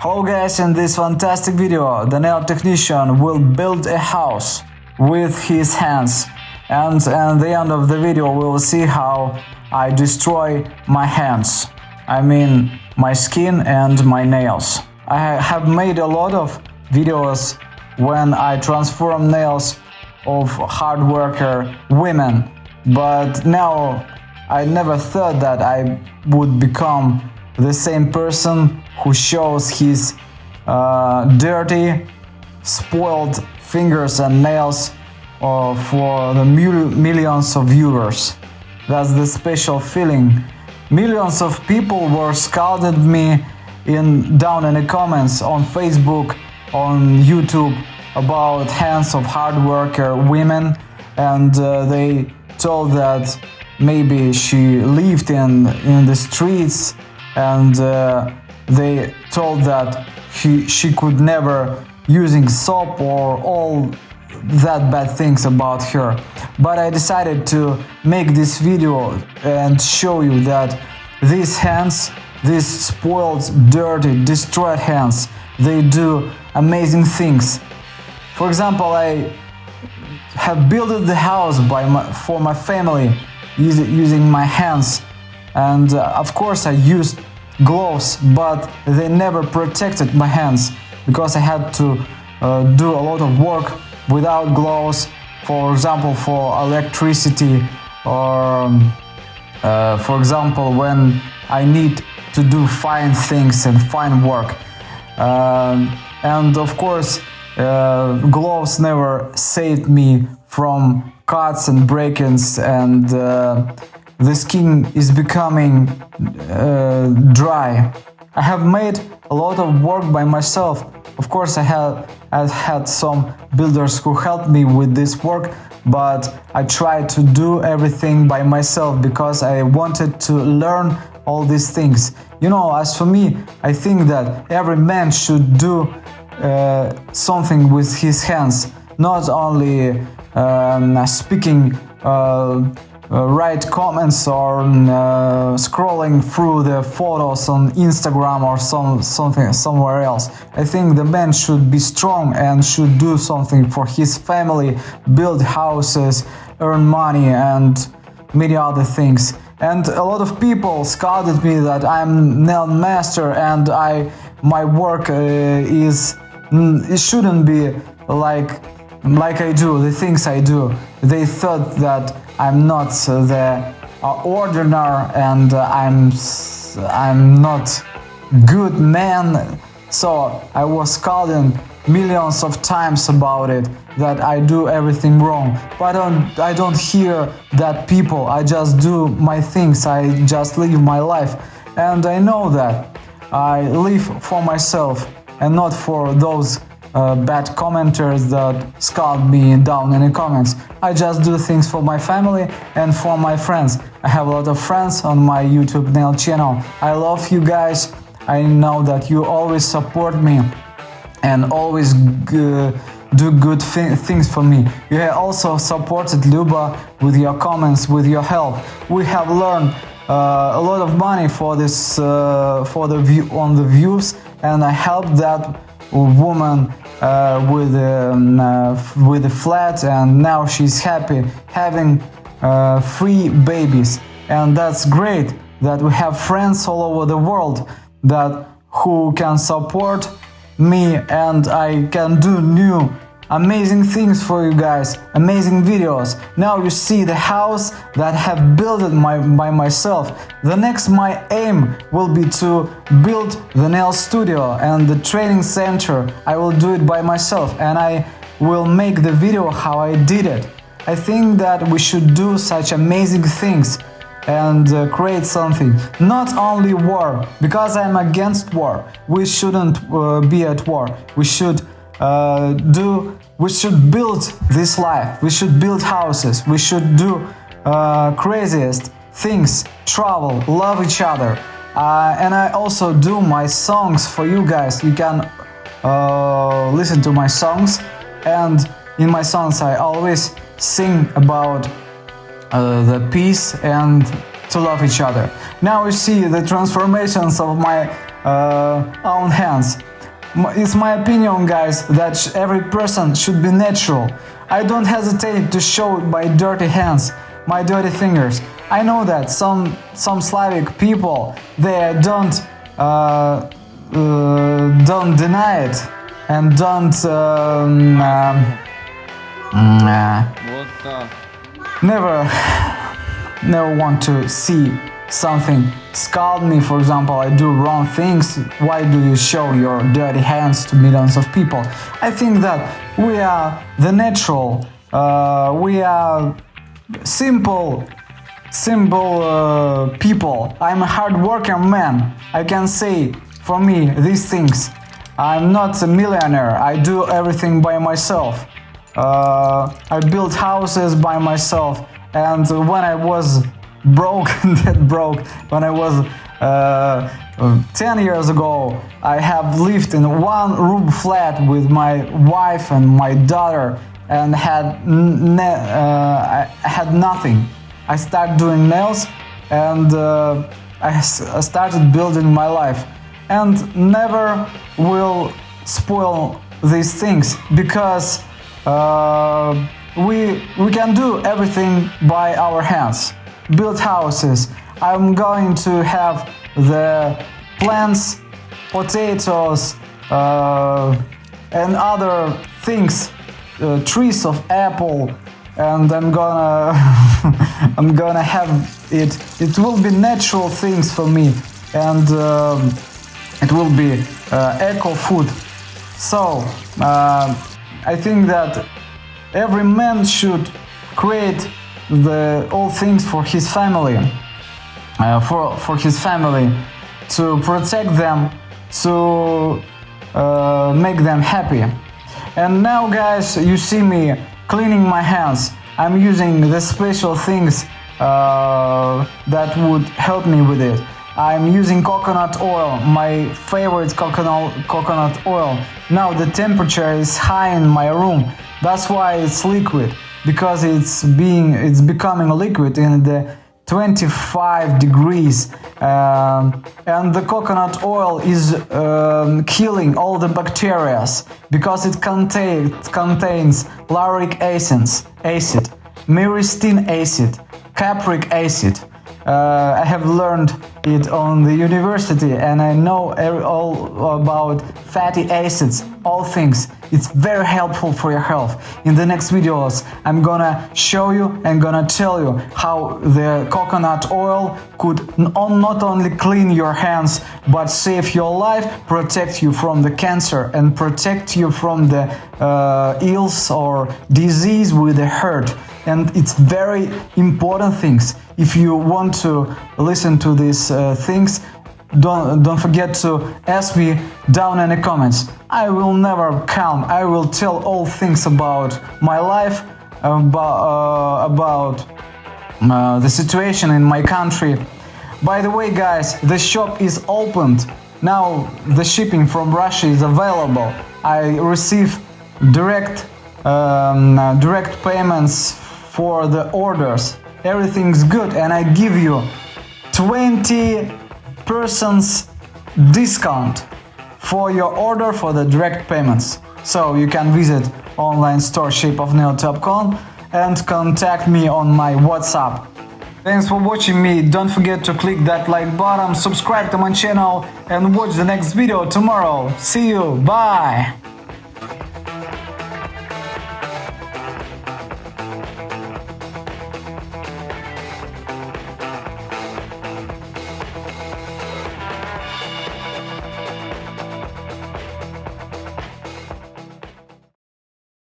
Hello guys, in this fantastic video, the nail technician will build a house with his hands, and at the end of the video we will see how I destroy my hands. I mean my skin and my nails. I have made a lot of videos when I transform nails of hard worker women, but now I never thought that I would become the same person who shows his dirty, spoiled fingers and nails for the millions of viewers. That's the special feeling. Millions of people were scolded me down in the comments on Facebook, on YouTube about hands of hard worker women, and they told that maybe she lived in the streets, and they told that she could never using soap or all that bad things about her. But I decided to make this video and show you that these hands, these spoiled, dirty, destroyed hands, they do amazing things. For example, I have built the house for my family using my hands, and of course I used gloves, but they never protected my hands because I had to do a lot of work without gloves, for example for electricity, or for example when I need to do fine things and fine work, and of course gloves never saved me from cuts and break-ins, and the skin is becoming dry. I have made a lot of work by myself. Of course, I had some builders who helped me with this work, but I tried to do everything by myself because I wanted to learn all these things. You know, as for me, I think that every man should do something with his hands, not only speaking write comments or scrolling through the photos on Instagram or something somewhere else. I think the man should be strong and should do something for his family, build houses, earn money and many other things. And a lot of people scolded me that I'm nail master and my work it shouldn't be like I do, the things I do. They thought that I'm not the ordinary and I'm not good man. So I was scolded millions of times about it, that I do everything wrong. But I don't hear that people. I just do my things. I just live my life, and I know that I live for myself and not for those bad commenters that scold me down in the comments. I just do things for my family and for my friends. I have a lot of friends on my YouTube nail channel. I love you guys. I know that you always support me and always do good things for me. You have also supported Luba with your comments, with your help. We have learned a lot of money for this for the views, and I helped that woman with the flat, and now she's happy having 3 babies. And that's great that we have friends all over the world who can support me, and I can do new amazing things for you guys, amazing videos. Now you see the house that I have built by myself. The next my aim will be to build the nail studio and the training center. I will do it by myself, and I will make the video how I did it. I think that we should do such amazing things and create something. Not only war, because I'm against war. We shouldn't be at war. We should build this life. We should build houses. We should do craziest things, travel, love each other. And I also do my songs for you guys. You can listen to my songs, and in my songs I always sing about the peace and to love each other. Now you see the transformations of my own hands. It's my opinion, guys, that every person should be natural. I don't hesitate to show by dirty hands, my dirty fingers. I know that some Slavic people, they don't deny it and don't never want to see something scold me. For example, I do wrong things. Why do you show your dirty hands to millions of people? I think that we are the natural, we are simple people. I'm a hard working man. I can say for me these things. I'm not a millionaire. I do everything by myself. I built houses by myself, and when I was broke, when I was 10 years ago, I have lived in a one-room flat with my wife and my daughter, and had nothing. I started doing nails, and I started building my life, and never will spoil these things, because we can do everything by our hands. Build houses. I'm going to have the plants, potatoes, and other things, trees of apple, and I'm gonna have it. It will be natural things for me, and it will be eco food. So I think that every man should create all things for his family, for his family, to protect them, to make them happy. And now, guys, you see me cleaning my hands. I'm using the special things that would help me with it. I'm using coconut oil, my favorite coconut oil. Now the temperature is high in my room. That's why it's liquid, because it's becoming liquid in the 25 degrees, and the coconut oil is killing all the bacteria, because it contains lauric acid, myristic acid, capric acid. I have learned it on the university, and I know all about fatty acids, all things. It's very helpful for your health. In the next videos, I'm gonna show you and gonna tell you how the coconut oil could not only clean your hands, but save your life, protect you from the cancer, and protect you from the ills or disease with the heart. And it's very important things. If you want to listen to these things, don't forget to ask me down in the comments. I will never calm. I will tell all things about my life, about the situation in my country. By the way, guys, the shop is opened. Now the shipping from Russia is available. I receive direct payments for the orders. Everything's good, and I give you 20% discount for your order for the direct payments. So you can visit online store shapeofnail.com and contact me on my WhatsApp. Thanks for watching me. Don't forget to click that like button, subscribe to my channel, and watch the next video tomorrow. See you. Bye.